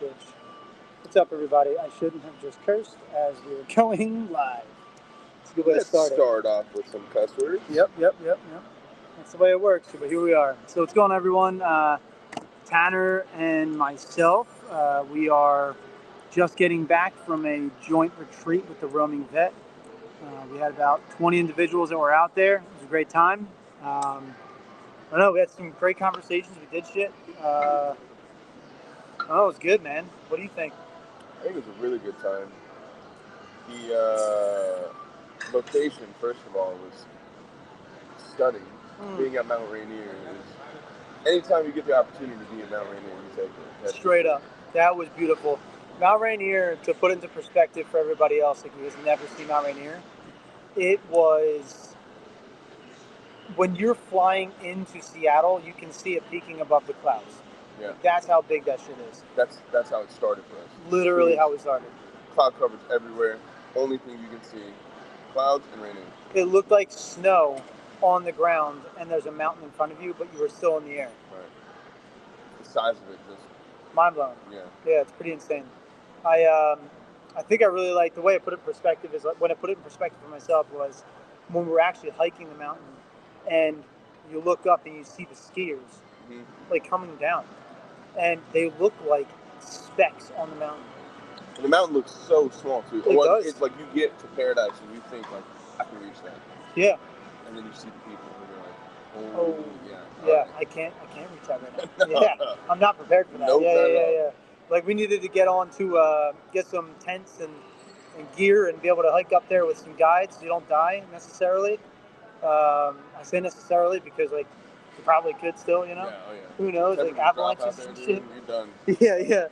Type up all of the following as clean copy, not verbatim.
bitch. What's up, everybody? I shouldn't have just cursed as we were going live. It's a good way to Let's start it. start off with some cuss words. Yep. That's the way it works. But here we are. So what's going on, everyone? Tanner and myself, we are just getting back from a joint retreat with the roaming vet. We had about 20 individuals that were out there. It was a great time. I don't know, we had some great conversations. We did shit. It was good, man. What do you think? I think it was a really good time. The location, first of all, was stunning. Being at Mount Rainier is, anytime you get the opportunity to be at Mount Rainier, you take it. Straight up. That was beautiful. Mount Rainier, to put into perspective for everybody else who has never seen Mount Rainier, it was, when you're flying into Seattle, you can see it peaking above the clouds. Yeah. That's how big that shit is. That's how it started for us. Literally how it started. Cloud coverage everywhere. Only thing you can see, clouds and raining. It looked like snow on the ground, and there's a mountain in front of you, but you were still in the air. Right. The size of it just mind blowing. Yeah, it's pretty insane. I think I really like the way I put it in perspective. Is when I put it in perspective for myself was when we were actually hiking the mountain, and you look up and you see the skiers like coming down, and they look like specks on the mountain. And the mountain looks so small too. It does. It's like you get to paradise and you think like, I can reach that. Yeah. And then you see the people and you're like, oh yeah. Right. I can't reach that right now. Yeah, I'm not prepared for that. Nope, yeah. Like we needed to get on to get some tents and gear and be able to hike up there with some guides so you don't die necessarily. I say necessarily because like you probably could still, Yeah. Who knows, like avalanches and shit. You're done. Yeah.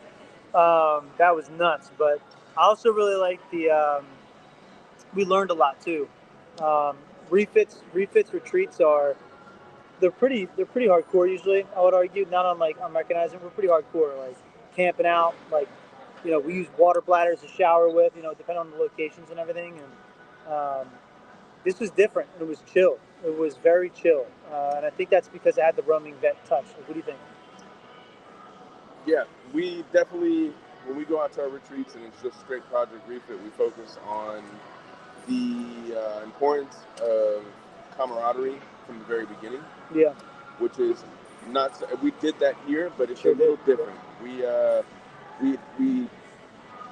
That was nuts. But I also really like the. We learned a lot too. Refits retreats they're pretty hardcore usually. I would argue, not on like I'm recognizing we're pretty hardcore, like camping out, like we use water bladders to shower with, depending on the locations and everything. And this was different. It was chill. It was very chill, and I think that's because it had the roaming vet touch. Like, what do you think? Yeah, we definitely, when we go out to our retreats and it's just straight Project Refit, we focus on the importance of camaraderie from the very beginning. Yeah. Which is not. We did that here, but it's a little different. We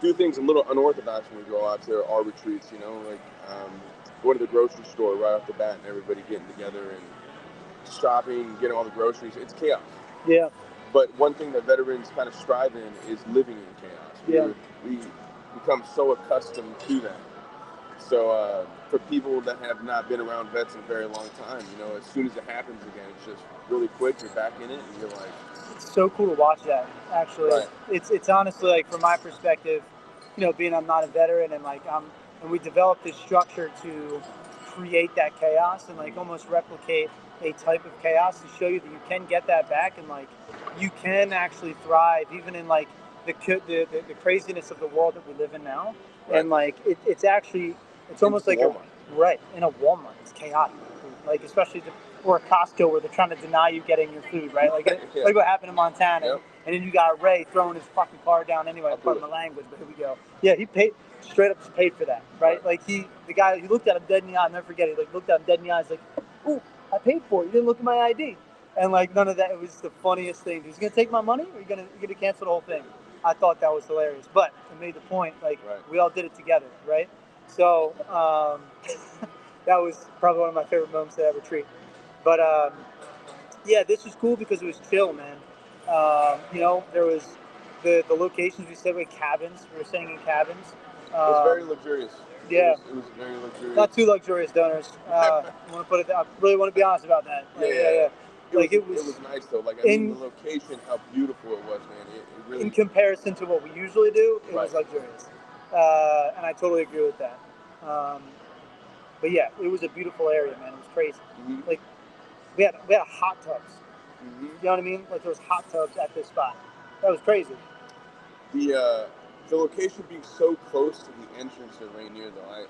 do things a little unorthodox when we go out to our retreats. Like going to the grocery store right off the bat and everybody getting together and shopping, getting all the groceries. It's chaos. Yeah. But one thing that veterans kind of strive in is living in chaos. We become so accustomed to that. So for people that have not been around vets in a very long time, as soon as it happens again, it's just really quick. You're back in it, and you're like, it's so cool to watch that. Actually, right. It's honestly, like, from my perspective, being I'm not a veteran, and like and we developed this structure to create that chaos and like almost replicate a type of chaos to show you that you can get that back, and like you can actually thrive even in like the craziness of the world that we live in now. Right. And like it's actually. It's almost like Walmart. In a Walmart. It's chaotic, like especially or a Costco where they're trying to deny you getting your food, right? Like like what happened in Montana, and then you got Ray throwing his fucking car down anyway. Pardon my language, but here we go. Yeah, he straight up paid for that, right? Like the guy, he looked at him dead in the eye. I'll never forget it. Like looked at him dead in the eyes, like, "Ooh, I paid for it. You didn't look at my ID." And like none of that. It was the funniest thing. He's gonna take my money, or you're gonna cancel the whole thing. I thought that was hilarious, but it made the point. Like we all did it together, right? So that was probably one of my favorite moments at that retreat. But this was cool because it was chill, man. There was the locations we stayed with, cabins. We were staying in cabins. It was very luxurious. Yeah, it was very luxurious. Not too luxurious, donors. I want to put it. I really want to be honest about that. Yeah. It was nice though. Like the location, how beautiful it was, man. It really. In comparison to what we usually do, it was luxurious. And I totally agree with that. But yeah, it was a beautiful area, man. It was crazy. Mm-hmm. Like we had hot tubs. Mm-hmm. You know what I mean? Like there was hot tubs at this spot. That was crazy. The location being so close to the entrance to Rainier, though, I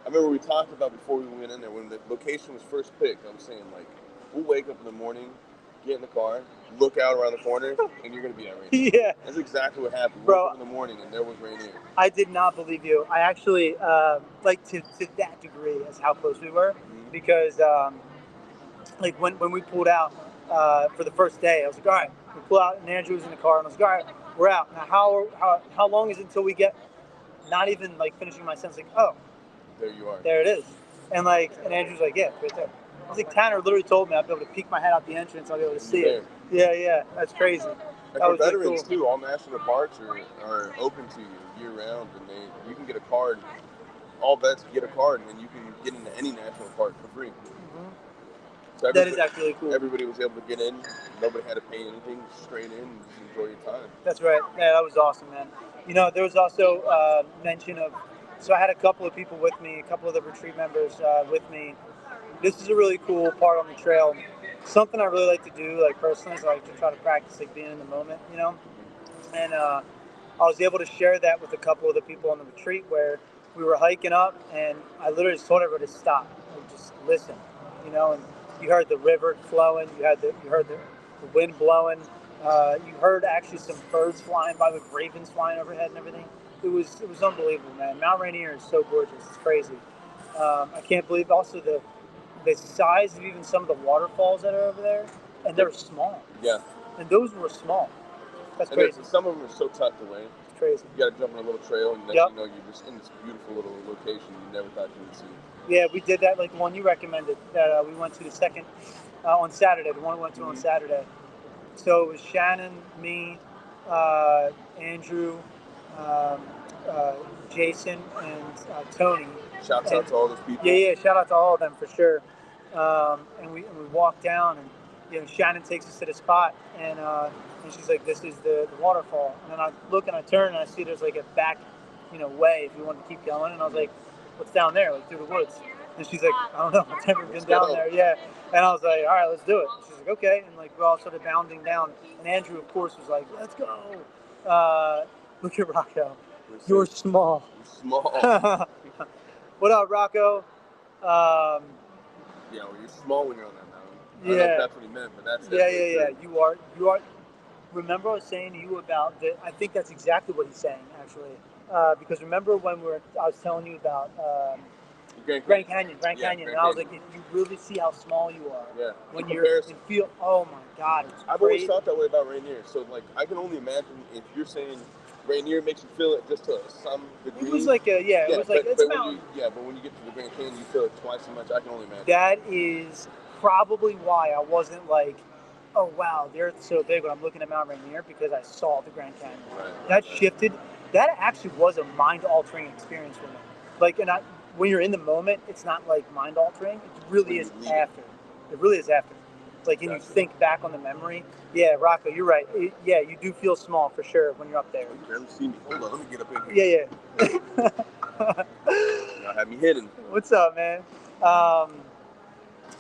remember we talked about before we went in there when the location was first picked. I'm saying like we'll wake up in the morning get in the car, look out around the corner, and you're gonna be at Rainier. Yeah. That's exactly what happened. Bro, woke up in the morning and there was Rainier. I did not believe you. I actually like to that degree as how close we were, because like when we pulled out for the first day, I was like, all right, we pull out, and Andrew was in the car, and I was like, all right, we're out. Now how long is it until we get? Not even like finishing my sentence, like, oh, there you are. There it is. And Andrew's like, yeah, right there. I was like, Tanner literally told me I'd be able to peek my head out the entrance, I'll be able to see it. Yeah, that's crazy. And for veterans really cool. Too, all national parks are open to you year round, and you can get a card. All vets get a card, and then you can get into any national park for free. So that is actually really cool. Everybody was able to get in. Nobody had to pay anything. Straight in, and just enjoy your time. That's right. Yeah, that was awesome, man. You know, there was also mention of. So I had a couple of people with me, a couple of the retreat members with me. This is a really cool part on the trail. Something I really like to do, like personally, is I like to try to practice like being in the moment, you know. And I was able to share that with a couple of the people on the retreat where we were hiking up, and I literally just told everybody to stop and just listen, you know. And you heard the river flowing, you heard the wind blowing, you heard actually some birds flying by with ravens flying overhead and everything. It was unbelievable, man. Mount Rainier is so gorgeous. It's crazy. I can't believe also the size of even some of the waterfalls that are over there, and they're small. Yeah. And those were small. That's and crazy. Some of them are so tucked away. It's crazy. You got to jump on a little trail, and next you know, you're just in this beautiful little location you never thought you would see. Yeah, we did that, like the one you recommended that we went to the second on Saturday. The one we went to on Saturday. So it was Shannon, me, Andrew, Jason, and Tony. Shouts out to all those people. Yeah, shout out to all of them for sure. And we walked down, and you know, Shannon takes us to the spot, and she's like, "This is the waterfall." And then I look and I turn and I see there's like a back, you know, way if you want to keep going. And I was like, "What's down there?" Like through the woods. And she's like, "I don't know. I've never been down there." Yeah. And I was like, "All right, let's do it." And she's like, "Okay." And like we all started bounding down. And Andrew, of course, was like, "Let's go." Look at Rocco. You're small. You're small. What up, Rocco? Yeah, well, you're small when you're on that mountain. I don't know if that's what he meant, but that's it. Yeah. You are. Remember I was saying to you about the. I think that's exactly what he's saying, actually. Because remember when I was telling you about Grand Canyon, and I was like, you really see how small you are. Yeah. When you feel, oh my God, it's I've always thought that way about Rainier. So like, I can only imagine if you're saying Rainier makes you feel it just to some degree. It was like it was like it's a mountain. But when you get to the Grand Canyon, you feel it twice as much. I can only imagine. That is probably why I wasn't like, oh wow, the Earth's so big when I'm looking at Mount Rainier, because I saw the Grand Canyon. Right. That shifted. That actually was a mind-altering experience for me. Like, when you're in the moment, it's not like mind-altering. It really is after. It really is after. Like, and you think back on the memory. Yeah, Rocco, you're right. You do feel small for sure when you're up there. You never seen me. Hold on, let me get up in here. Yeah. Y'all have me hidden. What's up, man?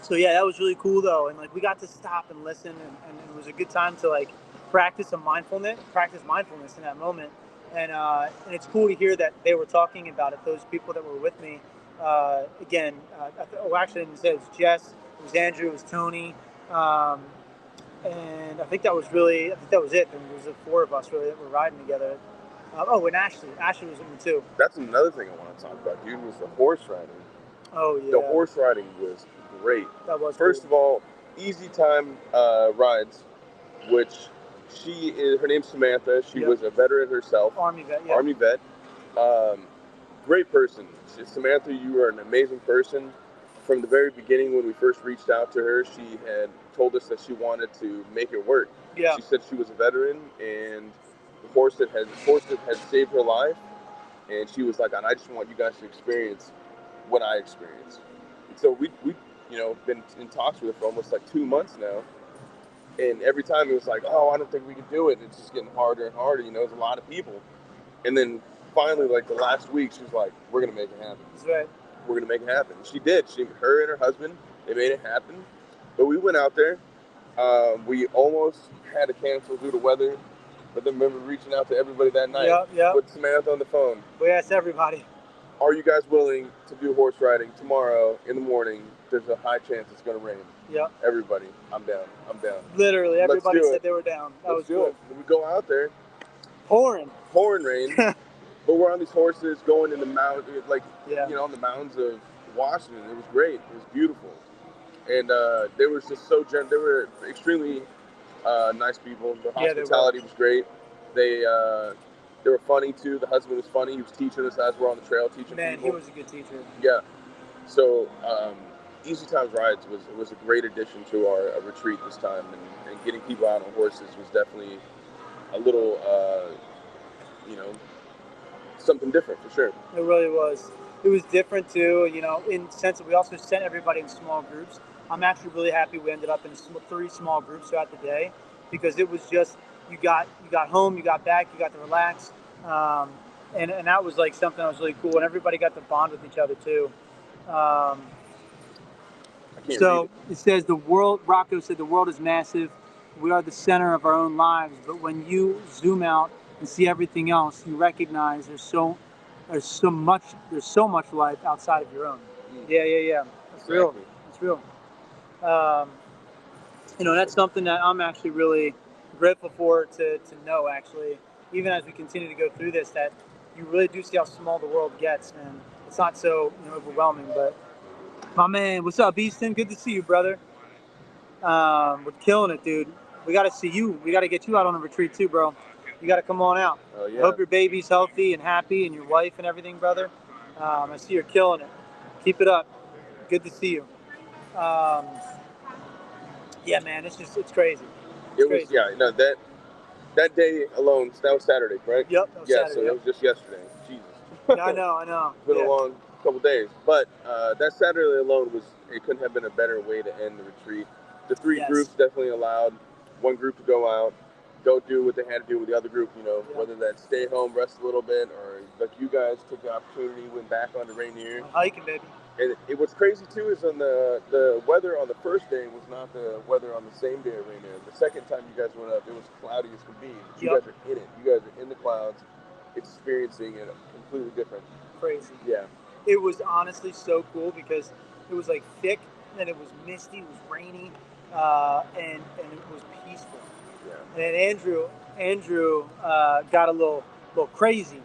So yeah, that was really cool though, and like we got to stop and listen, and it was a good time to like practice mindfulness in that moment. And it's cool to hear that they were talking about it. Those people that were with me, again, actually, I didn't say it was Jess, it was Andrew, it was Tony, and I think that was it. There was the four of us really that were riding together. And Ashley was with me too. That's another thing I want to talk about, dude. Was the horse riding. Oh yeah. The horse riding was great. That was First of all, easy time rides, which. Her name's Samantha. She was a veteran herself. Army vet, yeah. Army vet. Great person. Samantha, you are an amazing person. From the very beginning when we first reached out to her, she had told us that she wanted to make it work. Yeah. She said she was a veteran, and the horse that had saved her life, and she was like, I just want you guys to experience what I experienced. And so we been in talks with her for almost like 2 months now. And every time it was like, oh, I don't think we can do it. And it's just getting harder and harder. There's a lot of people. And then finally, like the last week, she was like, we're going to make it happen. That's right. We're going to make it happen. And she did. Her and her husband, they made it happen. But we went out there. We almost had to cancel due to weather. But then remember reaching out to everybody that night. Yep. With Samantha on the phone. We asked everybody. Are you guys willing to do horse riding tomorrow in the morning there's a high chance it's going to rain. Yep. Everybody, I'm down. I'm down. Literally, everybody said they were down. That was cool. We go out there. Pouring rain. But we're on these horses going in the mountain, like, on the mountains of Washington. It was great. It was beautiful. And they were just so gentle. They were extremely nice people. The hospitality was great. They were funny, too. The husband was funny. He was teaching us as we're on the trail, teaching people. Man, he was a good teacher. Yeah. So Easy Times Rides was a great addition to our retreat this time. And getting people out on horses was definitely a little, something different for sure. It really was. It was different too, in the sense that we also sent everybody in small groups. I'm actually really happy we ended up in 3 small groups throughout the day, because it was just, you got home, you got back, you got to relax, and that was like something that was really cool, and everybody got to bond with each other too. So it says Rocco said the world is massive. We are the center of our own lives, but when you zoom out and see everything else, you recognize there's so much life outside of your own. Yeah. That's real. It's real. That's something that I'm actually really grateful for to know, actually, even as we continue to go through this, that you really do see how small the world gets, and it's not so overwhelming. But my man, what's up, Easton? Good to see you, brother. We're killing it, dude. We got to see you. We got to get you out on a retreat too, bro. You got to come on out. Oh, yeah. I hope your baby's healthy and happy, and your wife and everything, brother. I see you're killing it. Keep it up. Good to see you. Yeah, man, it's crazy. That day alone, that was Saturday, correct? Yep, that was Saturday. So it was just yesterday. Jesus. I know. It's been a long couple days. But that Saturday alone it couldn't have been a better way to end the retreat. The 3 groups definitely allowed one group to go out, go do what they had to do with the other group, whether that's stay home, rest a little bit, or like you guys took the opportunity, went back onto Rainier. Hiking, baby. And what's crazy too is on the weather on the first day was not the weather on the same day at Rainier. The second time you guys went up, it was cloudy as could be. But you guys are in it. You guys are in the clouds, experiencing it completely different. Crazy. Yeah. It was honestly so cool because it was like thick, and it was misty, it was rainy, and it was peaceful. Yeah. And Andrew got a little crazy.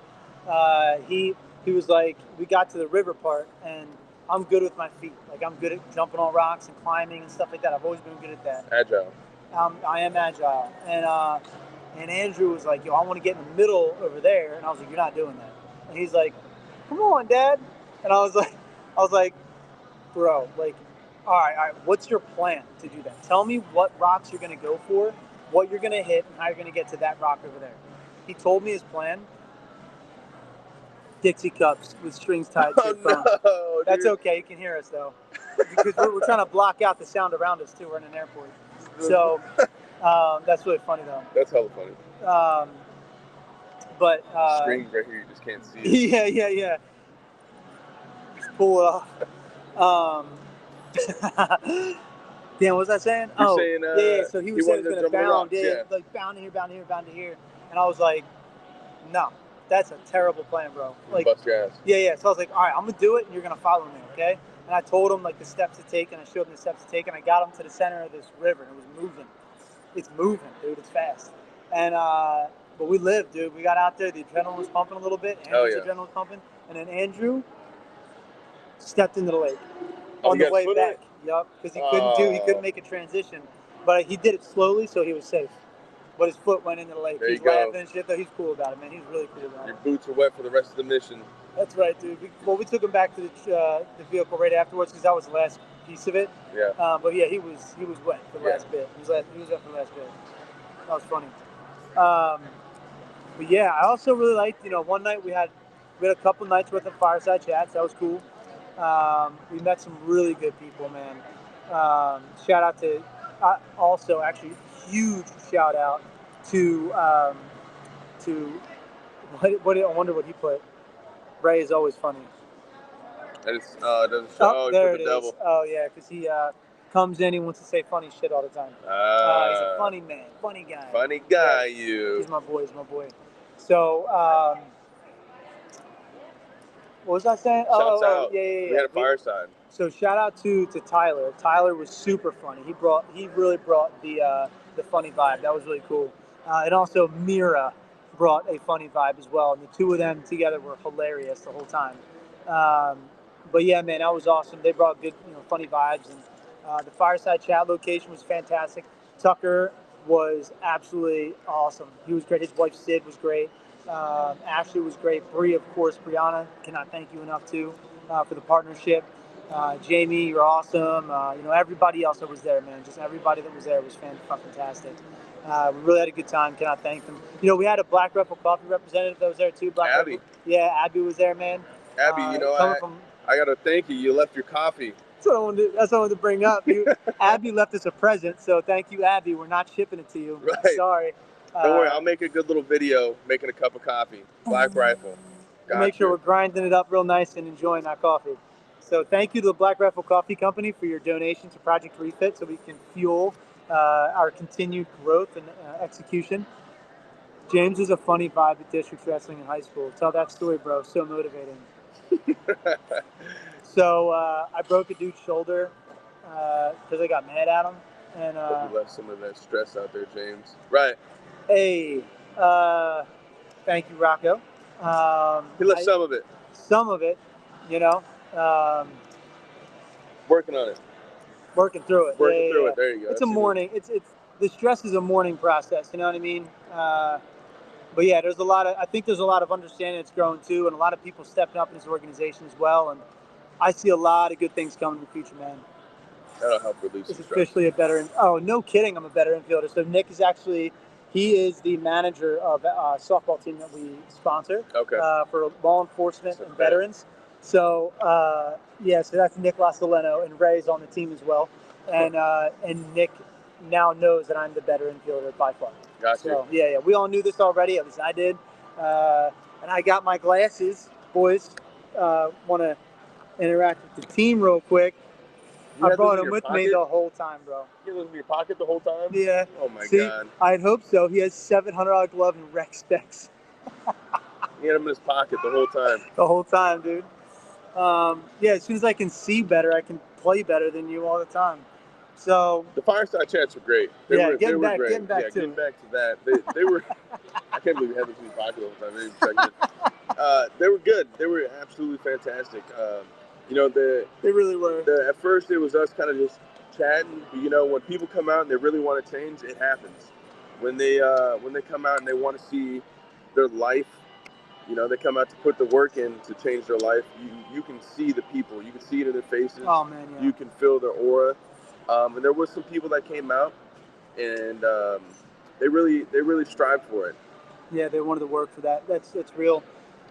He was like, we got to the river part, and I'm good with my feet. Like, I'm good at jumping on rocks and climbing and stuff like that. I've always been good at that. Agile. I am agile. And Andrew was like, yo, I want to get in the middle over there. And I was like, you're not doing that. And he's like, come on, Dad. And I was like, bro, like, all right, what's your plan to do that? Tell me what rocks you're going to go for, what you're going to hit, and how you're going to get to that rock over there. He told me his plan. Dixie cups with strings tied to your phone. No, that's okay. You can hear us, though. Because we're trying to block out the sound around us, too. We're in an airport. So that's really funny, though. That's hella funny. But strings right here, you just can't see it. Yeah. Just pull it off. Damn, what was I saying? Saying, yeah. So he was saying he was going to bound. Yeah, like bound to here. And I was like, no. That's a terrible plan, bro. Like, bust your ass. Yeah. So I was like, all right, I'm gonna do it, and you're gonna follow me, okay? And I told him like the steps to take, and I showed him the steps to take, and I got him to the center of this river, and it was moving. It's moving, dude. It's fast. And but we lived, dude. We got out there. The adrenaline was pumping a little bit. Andrew's adrenaline was pumping, and then Andrew stepped into the lake on the way back. Yup, because he couldn't make a transition, but he did it slowly, so he was safe. But his foot went into the lake. He's laughing and shit, though. He's cool about it, man. He's really cool about it. Your boots are wet for the rest of the mission. That's right, dude. We took him back to the vehicle right afterwards because that was the last piece of it. Yeah. But yeah, he was wet for the last bit. He was wet for the last bit. That was funny. But yeah, I also really liked, one night we had a couple nights worth of fireside chats. That was cool. We met some really good people, man. Shout out to also actually huge shout out to what I wonder what he put. Ray is always funny. That is doesn't show. There it is. Devil. Oh yeah, because he comes in, he wants to say funny shit all the time. He's a funny man, funny guy. Funny guy, yeah. He's my boy. So what was I saying? Shouts out. Yeah. We had a fireside. So shout out to Tyler. Tyler was super funny. He really brought the funny vibe. That was really cool. And also Mira brought a funny vibe as well. And the two of them together were hilarious the whole time. Um, but yeah, man, that was awesome. They brought good, funny vibes. And the fireside chat location was fantastic. Tucker was absolutely awesome. He was great. His wife Sid was great. Ashley was great. Bree, of course, Brianna, cannot thank you enough too for the partnership. Jamie, you're awesome. Everybody else that was there, man. Just everybody that was there was fantastic. We really had a good time. Cannot thank them. We had a Black Rifle Coffee representative that was there too. Abby. Rifle. Yeah, Abby was there, man. Abby, I got to thank you. You left your coffee. That's what I wanted to bring up. Abby left us a present, so thank you, Abby. We're not shipping it to you. Right. Sorry. Don't worry, I'll make a good little video making a cup of coffee. Black Rifle. We'll make sure we're grinding it up real nice and enjoying that coffee. So thank you to the Black Rifle Coffee Company for your donation to Project Refit so we can fuel our continued growth and execution. James was a funny vibe at District Wrestling in high school. Tell that story, bro. So motivating. So I broke a dude's shoulder because I got mad at him. And hope you left some of that stress out there, James. Right. Hey, thank you, Rocco. He left some of it. Some of it, working on it. Working through it. Working through it. There you go. It's a mourning. It's the stress is a mourning process. You know what I mean? But yeah, I think there's a lot of understanding that's growing too, and a lot of people stepping up in this organization as well. And I see a lot of good things coming in the future, man. That'll help release It's officially a better. Oh, no kidding! I'm a better infielder. So Nick is actually. He is the manager of a softball team that we sponsor for law enforcement and veterans. So, so that's Nick Lasaleno, and Ray's on the team as well. And Nick now knows that I'm the better infielder by far. Gotcha. So, yeah, we all knew this already, at least I did. And I got my glasses, boys. Want to interact with the team real quick. I brought them with me the whole time, bro. You had them in your pocket the whole time? Yeah. Oh, my God. I'd hope so. He has $700 glove and rec specs. He had them in his pocket the whole time. The whole time, dude. As soon as I can see better, I can play better than you all the time. So the fireside chats were great. They were great. Getting back to that. They were. I can't believe we had them in your pocket the whole time. They were good. They were absolutely fantastic. They really were. At first, it was us kind of just chatting. But, when people come out and they really want to change, it happens. When they come out and they want to see their life, they come out to put the work in to change their life. You can see the people. You can see it in their faces. Oh man, yeah. You can feel their aura. And there was some people that came out, and they really strived for it. Yeah, they wanted to work for that. That's real.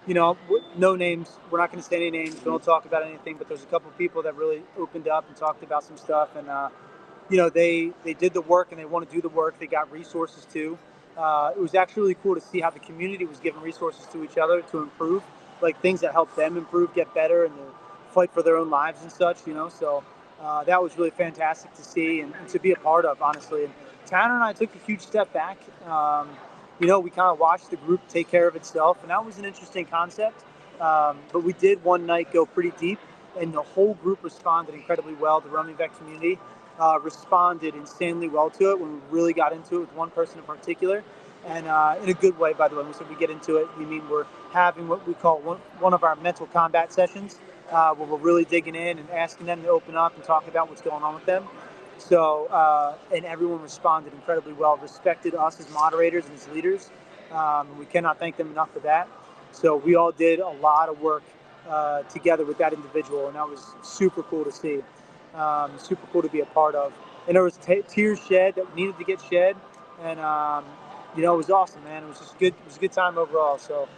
No names. We're not going to say any names. We don't talk about anything. But there's a couple of people that really opened up and talked about some stuff. And, they did the work and they want to do the work. They got resources too. It was actually really cool to see how the community was giving resources to each other to improve, like things that help them improve, get better, and fight for their own lives and such, So that was really fantastic to see and to be a part of, honestly. And Tanner and I took a huge step back. We kind of watched the group take care of itself, and that was an interesting concept. But we did one night go pretty deep, and the whole group responded incredibly well. The Roaming Vet community responded insanely well to it when we really got into it with one person in particular, and in a good way, by the way. When we said we get into it, we mean we're having what we call one of our mental combat sessions, where we're really digging in and asking them to open up and talk about what's going on with them. So, and everyone responded incredibly well, respected us as moderators and as leaders. We cannot thank them enough for that. So we all did a lot of work together with that individual, and that was super cool to see, super cool to be a part of. And there was tears shed that needed to get shed, and it was awesome, man. It was just good. It was a good time overall. So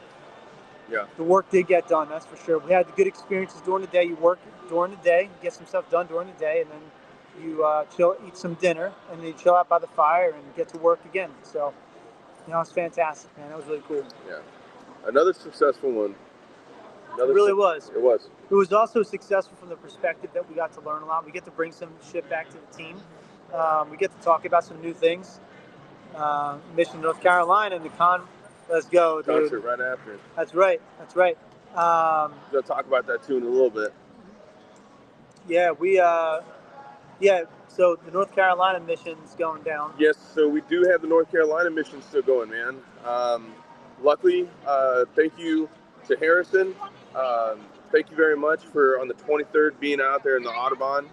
yeah, the work did get done, that's for sure. We had the good experiences during the day. You work during the day, get some stuff done during the day, and then you chill, eat some dinner, and then you chill out by the fire and get to work again. So, it's fantastic, man. That was really cool. Yeah. Another successful one. It really was. It was. It was also successful from the perspective that we got to learn a lot. We get to bring some shit back to the team. We get to talk about some new things. Mission North Carolina and the let's go, dude. Concert right after it. That's right. We'll talk about that too in a little bit. Yeah, so the North Carolina mission's going down. Yes, so we do have the North Carolina mission still going, man. Luckily, thank you to Harrison. Thank you very much for on the 23rd being out there in the Audubon,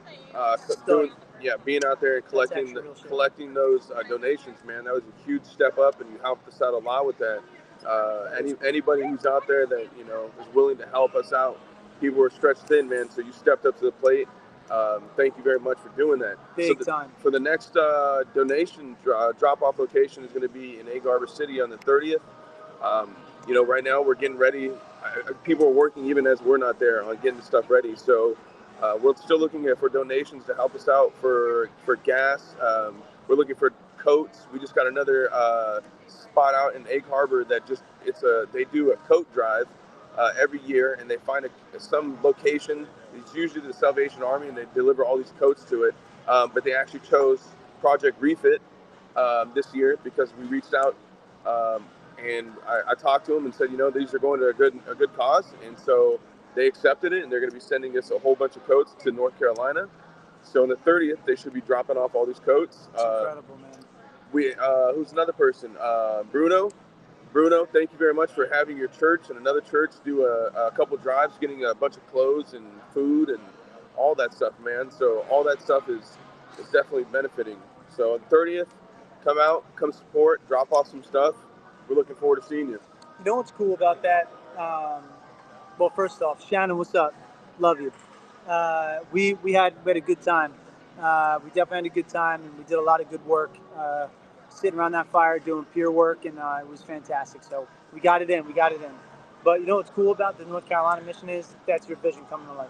being out there and collecting those donations, man. That was a huge step up, and you helped us out a lot with that. Anybody who's out there that is willing to help us out, people were stretched thin, man. So you stepped up to the plate. Thank you very much for doing that. Big time. For the next donation drop-off location is going to be in Egg Harbor City on the 30th. Right now we're getting ready. People are working even as we're not there on getting the stuff ready. So we're still looking for donations to help us out for gas. We're looking for coats. We just got another spot out in Egg Harbor that they do a coat drive every year, and they find some location. It's usually the Salvation Army, and they deliver all these coats to it. But they actually chose Project Refit this year because we reached out, and I talked to them and said, these are going to a good cause, and so they accepted it, and they're going to be sending us a whole bunch of coats to North Carolina. So on the 30th, they should be dropping off all these coats. That's incredible, man. Who's another person? Bruno, thank you very much for having your church and another church do a couple drives, getting a bunch of clothes and food and all that stuff, man. So all that stuff is definitely benefiting. So on the 30th, come out, come support, drop off some stuff. We're looking forward to seeing you. You know what's cool about that? Well, first off, Shannon, what's up? Love you. We had a good time. We definitely had a good time, and we did a lot of good work. Sitting around that fire doing peer work, and it was fantastic. So we got it in. But you know what's cool about the North Carolina mission is that's your vision coming to life.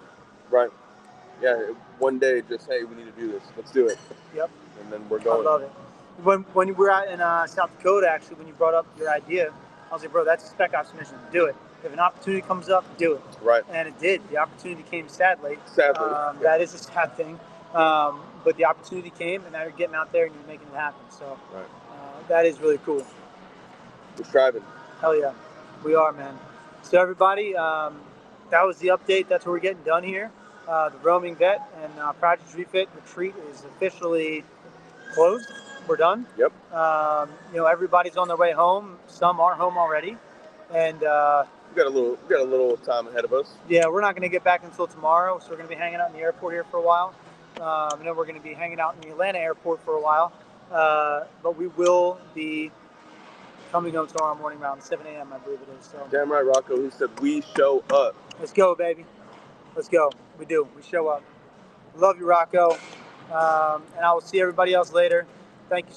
Right. Yeah. One day, just hey, we need to do this. Let's do it. Yep. And then we're going. I love it. When you were out in South Dakota, actually, when you brought up your idea, I was like, bro, that's a spec ops mission. Do it. If an opportunity comes up, do it. Right. And it did. The opportunity came sadly. Sadly. That is a sad thing. But the opportunity came, and now you're getting out there and you're making it happen. So that is really cool. We're striving. Hell yeah. We are, man. So everybody, that was the update. That's what we're getting done here. The Roaming Vet and Project Refit retreat is officially closed. We're done. Yep. Everybody's on their way home. Some are home already. And we got a little time ahead of us. Yeah, we're not going to get back until tomorrow, so we're going to be hanging out in the airport here for a while. We're going to be hanging out in the Atlanta airport for a while. But we will be coming home tomorrow morning around 7 a.m., I believe it is. So. Damn right, Rocco. He said, we show up. Let's go, baby. Let's go. We do. We show up. Love you, Rocco. And I will see everybody else later. Thank you.